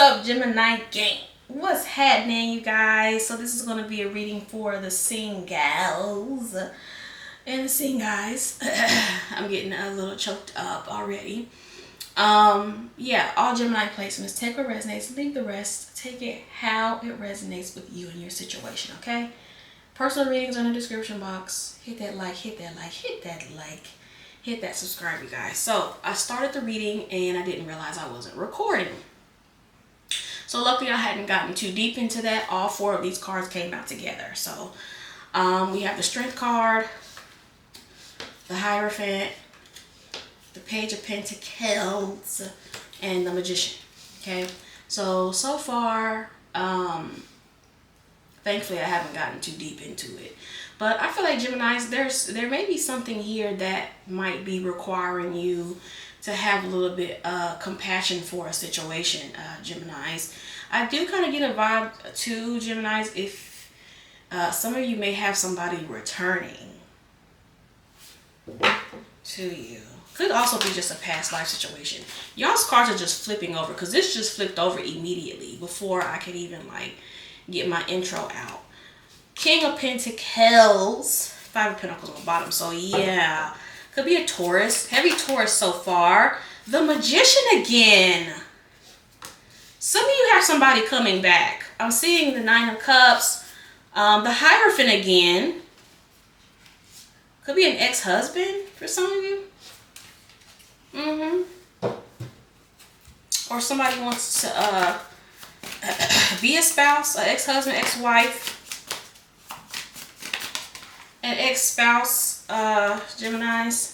up, Gemini gang? What's happening, you guys? So this is going to be a reading for the singles and the sing guys. I'm getting a little choked up already. Yeah, all Gemini placements. Take what resonates, leave the rest. Take it how it resonates with you and your situation, okay? Personal readings are in the description box. Hit that like, hit that like, hit that like, hit that subscribe, you guys. So I started the reading and I didn't realize I wasn't recording. So luckily I hadn't gotten too deep into that. All four of these cards came out together. So we have the Strength card, the Hierophant, the Page of Pentacles, and the Magician. Okay, so far, thankfully I haven't gotten too deep into it. But I feel like Geminis, there may be something here that might be requiring you to have a little bit compassion for a situation, Geminis. I do kind of get a vibe to Geminis if some of you may have somebody returning to you. Could also be just a past life situation. Y'all's cards are just flipping over because this just flipped over immediately before I could even like get my intro out. King of Pentacles, Five of Pentacles on the bottom. So yeah, could be a Taurus, heavy Taurus so far. The Magician again. Some of you have somebody coming back. I'm seeing the Nine of Cups, the Hierophant again. Could be an ex-husband for some of you. Or somebody wants to be a spouse, an ex-husband, ex-wife, an ex-spouse, Geminis.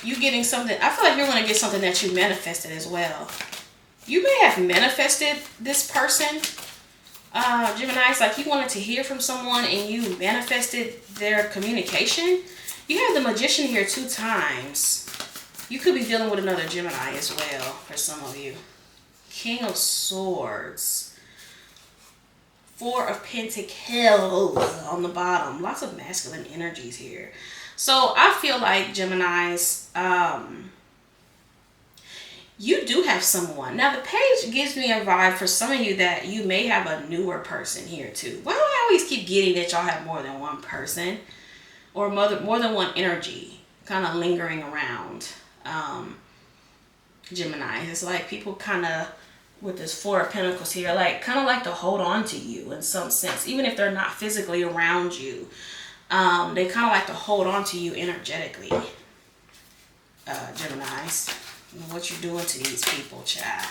You getting something. I feel like you're going to get something that you manifested as well. You may have manifested this person, Geminis, like you wanted to hear from someone and you manifested their communication. You have the Magician here 2 times. You could be dealing with another Gemini as well for some of you. King of Swords. Four of Pentacles on the bottom. Lots of masculine energies here. So I feel like Geminis, you do have someone. Now the page gives me a vibe for some of you that you may have a newer person here too. Why do I always keep getting that y'all have more than one person? Or more than one energy kind of lingering around Gemini. It's like people kind of, with this Four of Pentacles here, like kind of like to hold on to you in some sense. Even if they're not physically around you, they kind of like to hold on to you energetically, Geminis. What you're doing to these people, child.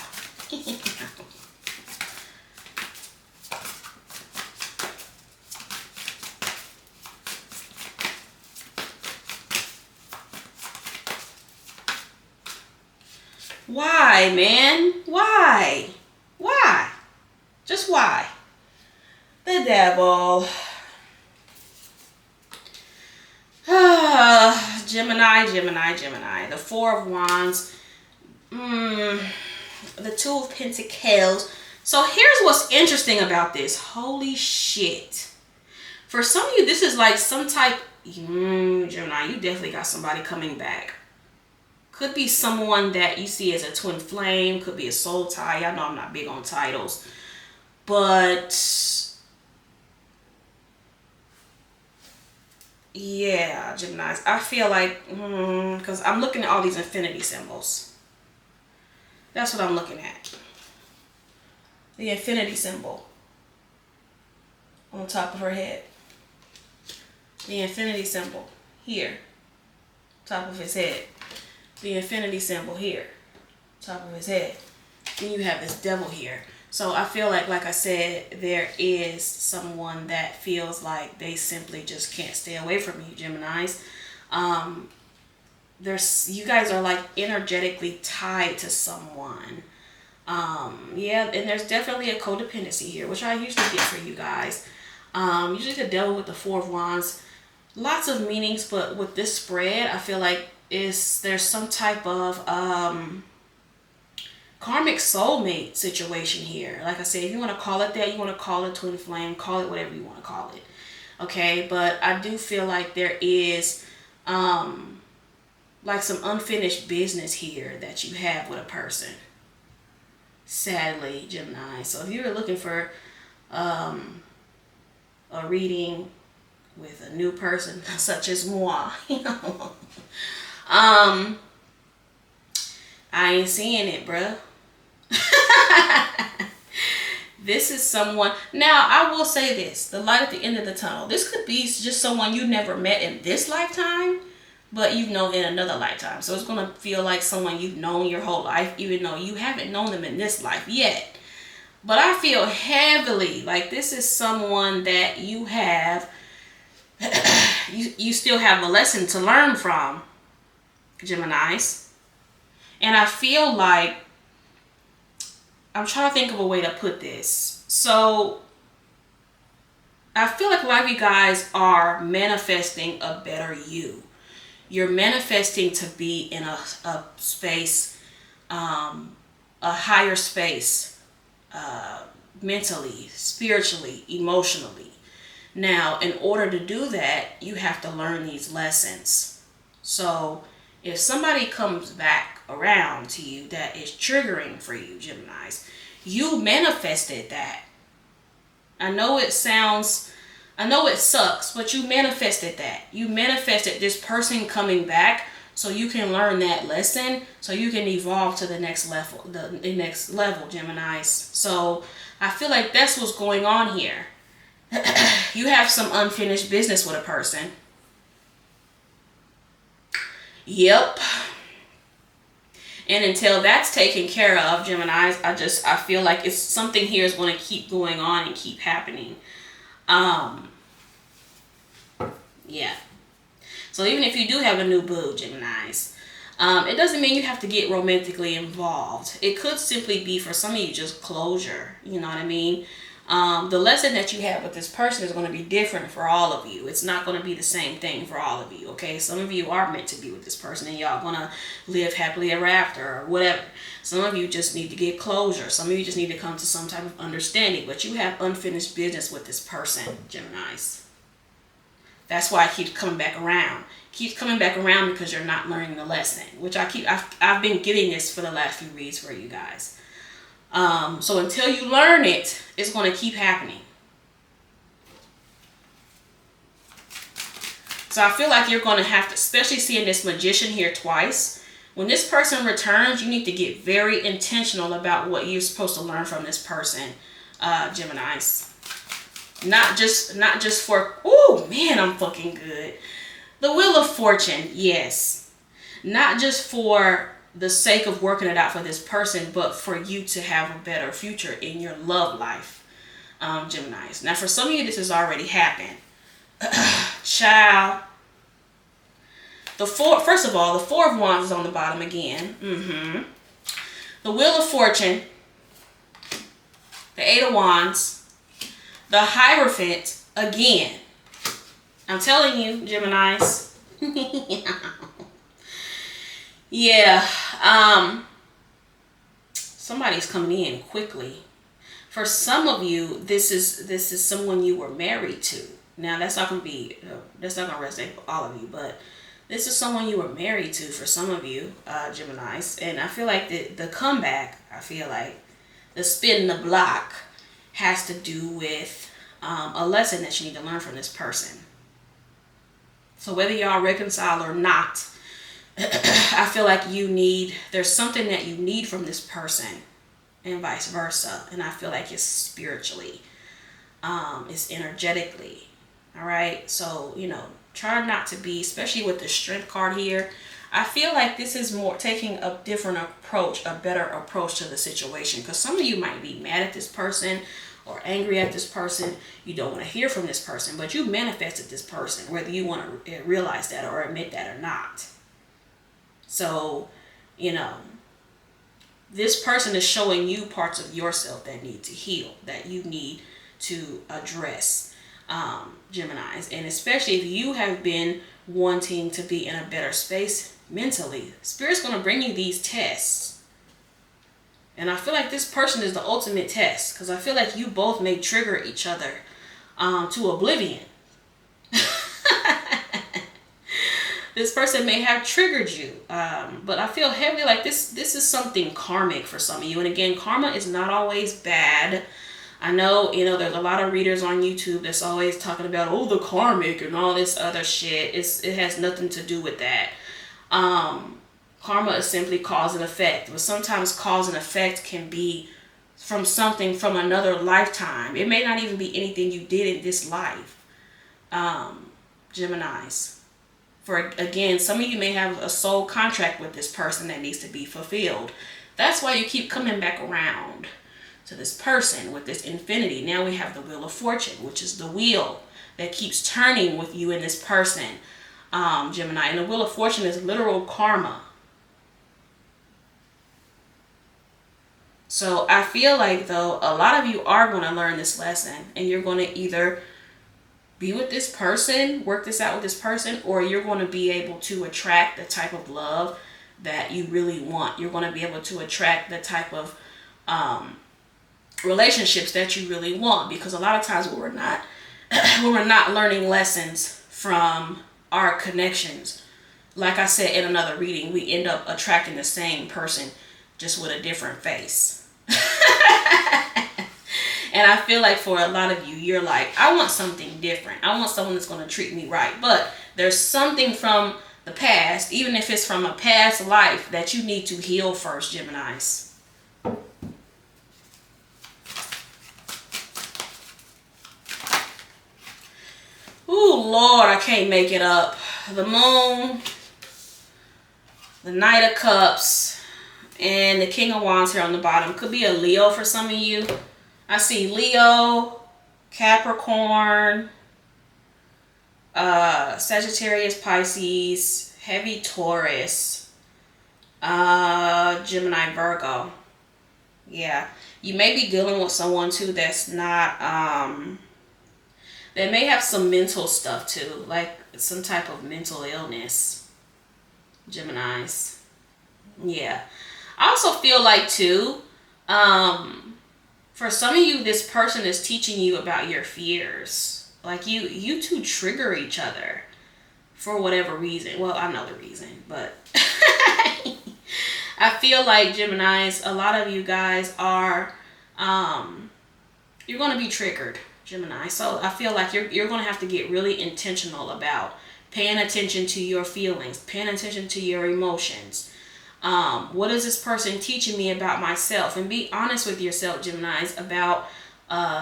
Why, man? Why? Why? Just why? The Devil. Gemini, Gemini, Gemini. The Four of Wands. The Two of Pentacles. So here's what's interesting about this. Holy shit. For some of you, this is like some type... Gemini, you definitely got somebody coming back. Could be someone that you see as a twin flame. Could be a soul tie. I know I'm not big on titles. But... yeah, Geminis. I feel like... because I'm looking at all these infinity symbols. That's what I'm looking at. The infinity symbol. On top of her head. The infinity symbol. Here. Top of his head. The infinity symbol here, top of his head. Then you have this Devil here. So I feel like I said, there is someone that feels like they simply just can't stay away from you, Geminis. You guys are like energetically tied to someone. Yeah, and there's definitely a codependency here, which I usually get for you guys. Usually the Devil with the Four of Wands. Lots of meanings, but with this spread, I feel like there's some type of karmic soulmate situation here. Like I said, if you want to call it that, you want to call it twin flame, call it whatever you want to call it. Okay, but I do feel like there is like some unfinished business here that you have with a person. Sadly, Gemini. So if you're looking for a reading with a new person, such as moi, I ain't seeing it, bruh. This is someone. Now, I will say this: the light at the end of the tunnel. This could be just someone you never met in this lifetime, but you've known in another lifetime. So it's going to feel like someone you've known your whole life, even though you haven't known them in this life yet. But I feel heavily like this is someone that you have, you still have a lesson to learn from, Geminis. And I feel like, I'm trying to think of a way to put this. So I feel like a lot of you guys are manifesting a better you. You're manifesting to be in a space, a higher space, mentally, spiritually, emotionally. Now, in order to do that, you have to learn these lessons. So if somebody comes back around to you that is triggering for you, Geminis, you manifested that. I know it sucks, but you manifested that. You manifested this person coming back so you can learn that lesson, so you can evolve to the next level, the next level, Geminis. So I feel like that's what's going on here. You have some unfinished business with a person. Yep. And until that's taken care of, Geminis, I feel like it's something here is going to keep going on and keep happening. Yeah. So even if you do have a new boo, Geminis, it doesn't mean you have to get romantically involved. It could simply be for some of you just closure. You know what I mean? The lesson that you have with this person is going to be different for all of you. It's not going to be the same thing for all of you, okay? Some of you are meant to be with this person and y'all going to live happily ever after or whatever. Some of you just need to get closure. Some of you just need to come to some type of understanding. But you have unfinished business with this person, Geminis. That's why I keep coming back around. Keeps coming back around because you're not learning the lesson, which I've been getting this for the last few reads for you guys. So until you learn it, it's going to keep happening. So I feel like you're going to have to, especially seeing this magician here twice, when this person returns, you need to get very intentional about what you're supposed to learn from this person, Geminis. Not just for, oh man, I'm fucking good. The Wheel of Fortune, yes. Not just for the sake of working it out for this person, but for you to have a better future in your love life, Geminis. Now, for some of you, this has already happened. Child. First of all, the Four of Wands is on the bottom again. The Wheel of Fortune, the Eight of Wands, the Hierophant again. I'm telling you, Geminis. Yeah, somebody's coming in quickly. For some of you, this is someone you were married to. Now that's not gonna resonate for all of you, but this is someone you were married to for some of you, Geminis. And I feel like the comeback, I feel like the spin the block has to do with a lesson that you need to learn from this person. So whether y'all reconcile or not, I feel like there's something that you need from this person and vice versa. And I feel like it's spiritually, it's energetically. All right. So, try not to be, especially with the Strength card here. I feel like this is more taking a different approach, a better approach to the situation. Because some of you might be mad at this person or angry at this person. You don't want to hear from this person, but you manifested this person, whether you want to realize that or admit that or not. So, this person is showing you parts of yourself that need to heal, that you need to address, Geminis. And especially if you have been wanting to be in a better space mentally, Spirit's going to bring you these tests. And I feel like this person is the ultimate test, because I feel like you both may trigger each other to oblivion. This person may have triggered you. But I feel heavily like this is something karmic for some of you. And again, karma is not always bad. I know, there's a lot of readers on YouTube that's always talking about, oh, the karmic and all this other shit. It has nothing to do with that. Karma is simply cause and effect. But sometimes cause and effect can be from something from another lifetime. It may not even be anything you did in this life. Geminis. For again, some of you may have a soul contract with this person that needs to be fulfilled. That's why you keep coming back around to this person with this infinity. Now we have the Wheel of Fortune, which is the wheel that keeps turning with you and this person, Gemini. And the Wheel of Fortune is literal karma. So I feel like, though, a lot of you are going to learn this lesson, and you're going to either be with this person, work this out with this person, or you're going to be able to attract the type of love that you really want. You're going to be able to attract the type of relationships that you really want, because a lot of times when we're not learning lessons from our connections, like I said in another reading, we end up attracting the same person just with a different face. And I feel like for a lot of you, you're like, I want something different. I want someone that's going to treat me right. But there's something from the past, even if it's from a past life, that you need to heal first, Geminis. Ooh, Lord, I can't make it up. The Moon, the Knight of Cups, and the King of Wands here on the bottom. Could be a Leo for some of you. I see Leo, Capricorn, Sagittarius, Pisces, heavy Taurus, Gemini, Virgo. Yeah, you may be dealing with someone too that's not, they may have some mental stuff too, like some type of mental illness, Geminis. Yeah. I also feel like too, for some of you, this person is teaching you about your fears. Like you two trigger each other for whatever reason. Well, I know the reason, but I feel like, Geminis, a lot of you guys are, you're going to be triggered, Gemini. So I feel like you're going to have to get really intentional about paying attention to your feelings, paying attention to your emotions. What is this person teaching me about myself? And be honest with yourself, Geminis, about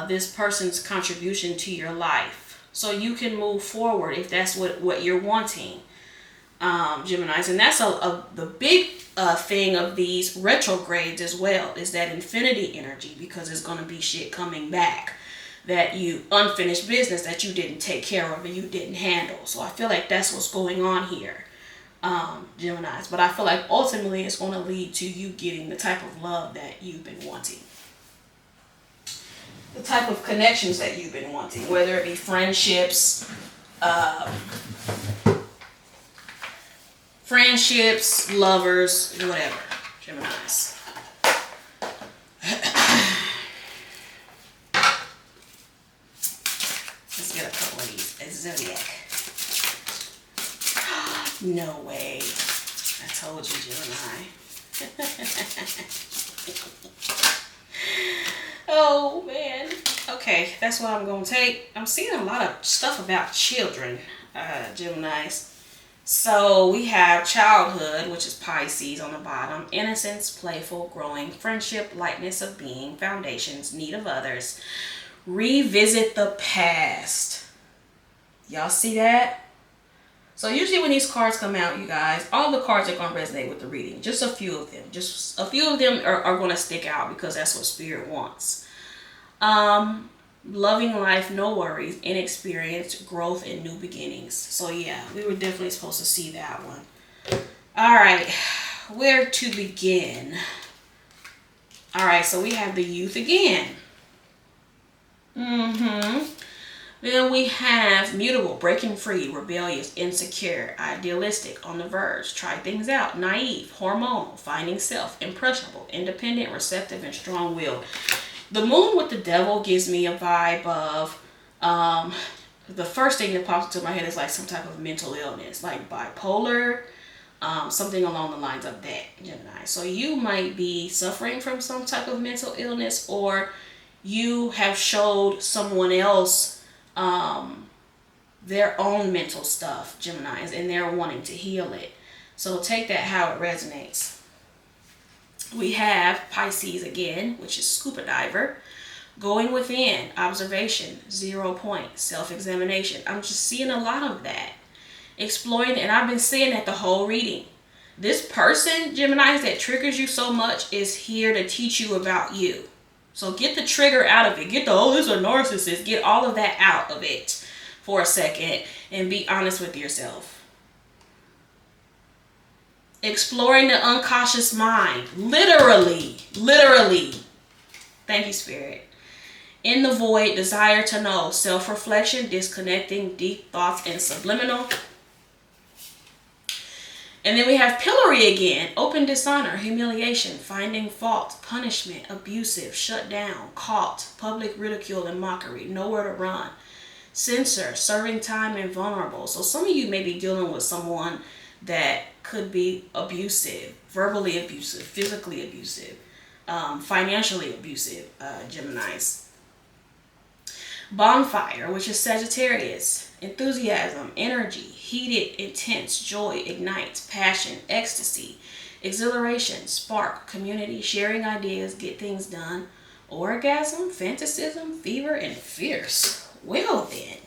this person's contribution to your life, so you can move forward if that's what you're wanting, Geminis. And that's the big thing of these retrogrades as well, is that infinity energy, because there's going to be shit coming back, that you unfinished business that you didn't take care of and you didn't handle. So I feel like that's what's going on here, Geminis. But I feel like ultimately it's going to lead to you getting the type of love that you've been wanting, the type of connections that you've been wanting, whether it be friendships, lovers, whatever, Geminis. Let's get a couple of these. It's Zodiac. No way. I told you, Gemini. Oh, man. Okay, that's what I'm going to take. I'm seeing a lot of stuff about children, Geminis. So we have childhood, which is Pisces on the bottom. Innocence, playful, growing, friendship, lightness of being, foundations, need of others. Revisit the past. Y'all see that? So usually when these cards come out, you guys, all the cards are going to resonate with the reading. Just a few of them. Just a few of them are going to stick out because that's what Spirit wants. Loving life, no worries, inexperienced, growth, and new beginnings. So yeah, we were definitely supposed to see that one. All right, where to begin? All right, so we have the youth again. Then we have mutable, breaking free, rebellious, insecure, idealistic, on the verge, try things out, naive, hormonal, finding self, impressionable, independent, receptive, and strong-willed. The moon with the devil gives me a vibe of the first thing that pops into my head is like some type of mental illness, like bipolar, something along the lines of that, Gemini. So you might be suffering from some type of mental illness, or you have showed someone else their own mental stuff, Geminis, and they're wanting to heal it. So take that how it resonates. We have Pisces again, which is scuba diver. Going within, observation, 0 point, self-examination. I'm just seeing a lot of that. Exploring, and I've been seeing that the whole reading. This person, Geminis, that triggers you so much is here to teach you about you. So get the trigger out of it. Get the, oh, this is a narcissist. Get all of that out of it for a second and be honest with yourself. Exploring the unconscious mind. Literally. Thank you, Spirit. In the void, desire to know. Self-reflection, disconnecting, deep thoughts, and subliminal. And then we have pillory again. Open dishonor, humiliation, finding fault, punishment, abusive, shut down, caught, public ridicule and mockery, nowhere to run. Censor, serving time, and vulnerable. So some of you may be dealing with someone that could be abusive, verbally abusive, physically abusive, financially abusive, Geminis. Bonfire, which is Sagittarius. Enthusiasm, energy, heated, intense, joy, ignites, passion, ecstasy, exhilaration, spark, community, sharing ideas, get things done, orgasm, fantasism, fever, and fierce. Well then.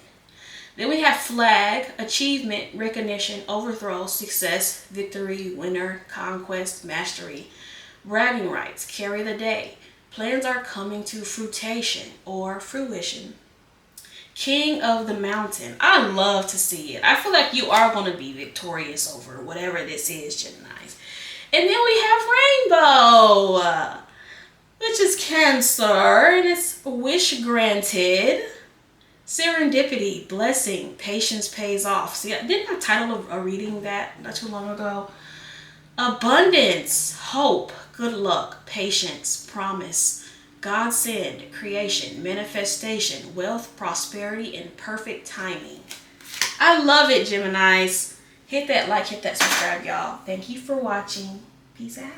Then we have flag, achievement, recognition, overthrow, success, victory, winner, conquest, mastery, bragging rights, carry the day. Plans are coming to fruition or fruition. King of the mountain. I love to see it. I feel like you are going to be victorious over whatever this is, Geminis. And then we have rainbow, which is Cancer, and it's wish granted, serendipity, blessing, patience pays off. See, didn't I title a reading that not too long ago? Abundance, hope, good luck, patience, promise, godsend, creation, manifestation, wealth, prosperity, and perfect timing. I love it, Geminis. Hit that like, hit that subscribe, y'all. Thank you for watching. Peace out.